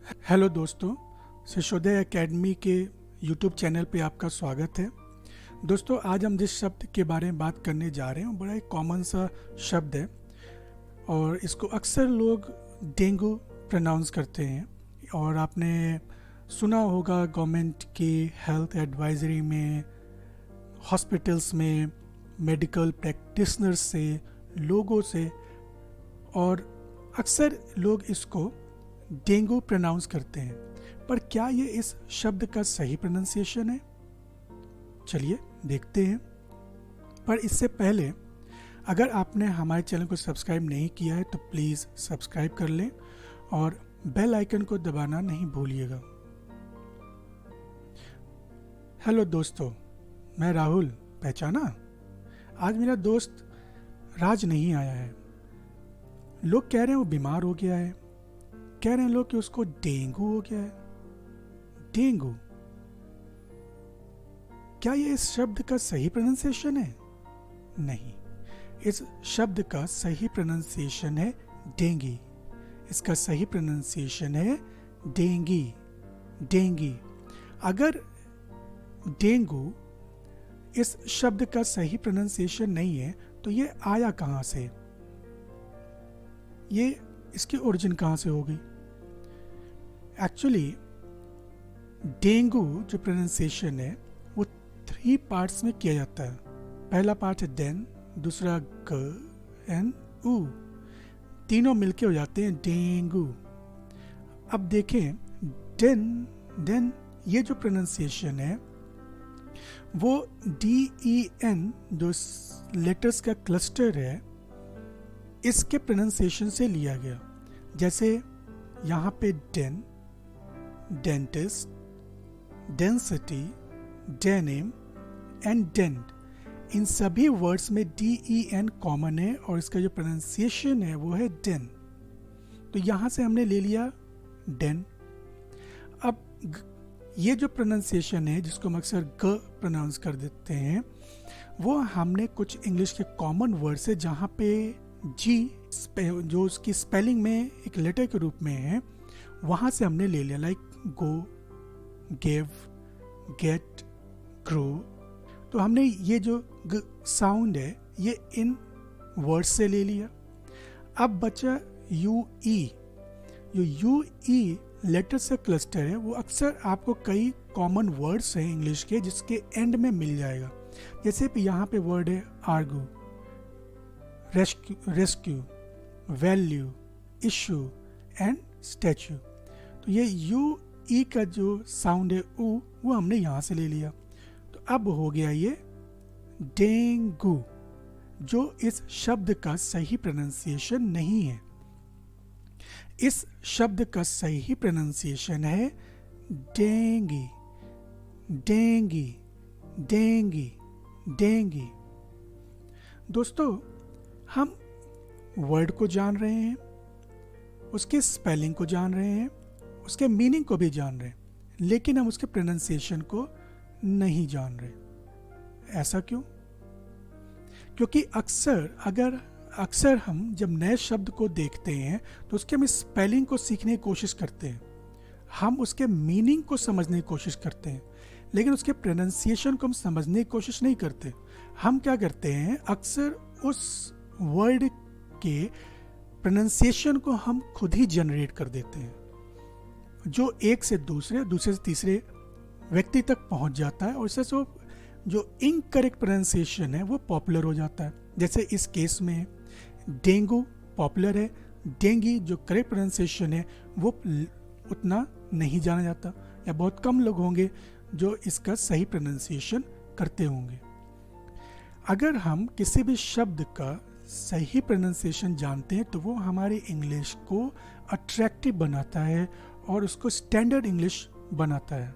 Hello दोस्तों, शिशोदय academy के YouTube channel पे आपका स्वागत है। दोस्तों, आज हम जिस शब्द के बारे में बात करने जा रहे हैं वो बड़ा एक कॉमन सा शब्द है और इसको अक्सर लोग डेंगू प्रोनाउंस करते हैं। और आपने सुना होगा गवर्नमेंट की हेल्थ एडवाइजरी में, हॉस्पिटल्स में, मेडिकल प्रैक्टिशनर्स से, लोगों से, और अक्सर लोग इसको डेंगू प्रोनाउंस करते हैं। पर क्या ये इस शब्द का सही प्रोनाउंसिएशन है? चलिए देखते हैं। पर इससे पहले अगर आपने हमारे चैनल को सब्सक्राइब नहीं किया है तो प्लीज़ सब्सक्राइब कर लें और बेल आइकन को दबाना नहीं भूलिएगा। हेलो दोस्तों, मैं राहुल, पहचाना? आज मेरा दोस्त राज नहीं आया है। लोग कह रहे हैं वो बीमार हो गया है। कह रहे हैं लोग कि उसको डेंगू हो गया है। डेंगू, क्या ये इस शब्द का सही प्रोनाउंसिएशन है? नहीं, इस शब्द का सही प्रोनाउंसिएशन है डेंगी। इसका सही प्रोनाउंसिएशन है डेंगी। डेंगी। अगर डेंगू इस शब्द का सही प्रोनाउंसिएशन नहीं है तो ये आया कहाँ से? ये इसकी ओरिजिन कहाँ से होगी? एक्चुअली डेंगू जो प्रोनाउंसिएशन है वो 3 पार्ट्स में किया जाता है। पहला पार्ट है डेन, दूसरा ग एंड ऊ, तीनों मिलके हो जाते हैं डेंगू। अब देखें, डेन ये जो प्रोनाउंसिएशन है वो DEN जो लेटर्स का क्लस्टर है इसके प्रोनाउंसिएशन से लिया गया। जैसे यहाँ पे den, dentist, density, denim and dent, इन सभी वर्ड्स में DEN कॉमन है और इसका जो प्रोनाउंसिएशन है वो है डेन। तो यहाँ से हमने ले लिया डेन। अब ये जो प्रोनाउंसिएशन है जिसको हम अक्सर ग प्रोनाउंस कर देते हैं वो हमने कुछ इंग्लिश के कॉमन वर्ड से जहाँ पे जी जो उसकी स्पेलिंग में एक लेटर के रूप में है वहाँ से हमने ले लिया, like go, give, get, grow. तो हमने ये जो ग साउंड है ये इन वर्ड्स से ले लिया। अब बचा UE। जो UE लेटर से क्लस्टर है वो अक्सर आपको कई कॉमन वर्ड्स हैं इंग्लिश के जिसके एंड में मिल जाएगा। जैसे यहाँ पे वर्ड है argue, rescue, value, issue and statue. तो ये UE का जो साउंड है ऊ वो हमने यहाँ से ले लिया। तो अब हो गया ये डेंगू, जो इस शब्द का सही प्रोनाउंसिएशन नहीं है। इस शब्द का सही प्रोनाउंसिएशन है डेंगी, डेंगी, डेंगी, डेंगी। दोस्तों, हम वर्ड को जान रहे हैं, उसके स्पेलिंग को जान रहे हैं, उसके मीनिंग को भी जान रहे हैं, लेकिन हम उसके प्रोनाउंसिएशन को नहीं जान रहे। ऐसा क्यों? क्योंकि अक्सर हम जब नए शब्द को देखते हैं तो उसके हम स्पेलिंग को सीखने की कोशिश करते हैं, हम उसके मीनिंग को समझने की कोशिश करते हैं, लेकिन उसके प्रोनाउंसिएशन को हम समझने की कोशिश नहीं करते। हम क्या करते हैं, अक्सर उस वर्ड के प्रोनाउंसिएशन को हम खुद ही जनरेट कर देते हैं, जो एक से दूसरे से तीसरे व्यक्ति तक पहुंच जाता है और इससे जो इनकरेक्ट प्रोनाउंसिएशन है वो पॉपुलर हो जाता है। जैसे इस केस में डेंगू पॉपुलर है, डेंगी जो करेक्ट प्रोनाउंसिएशन है वो उतना नहीं जाना जाता, या बहुत कम लोग होंगे जो इसका सही प्रोनाउंसिएशन करते होंगे। अगर हम किसी भी शब्द का सही प्रोनाउंसिएशन जानते हैं तो वो हमारी इंग्लिश को अट्रैक्टिव बनाता है और उसको स्टैंडर्ड इंग्लिश बनाता है।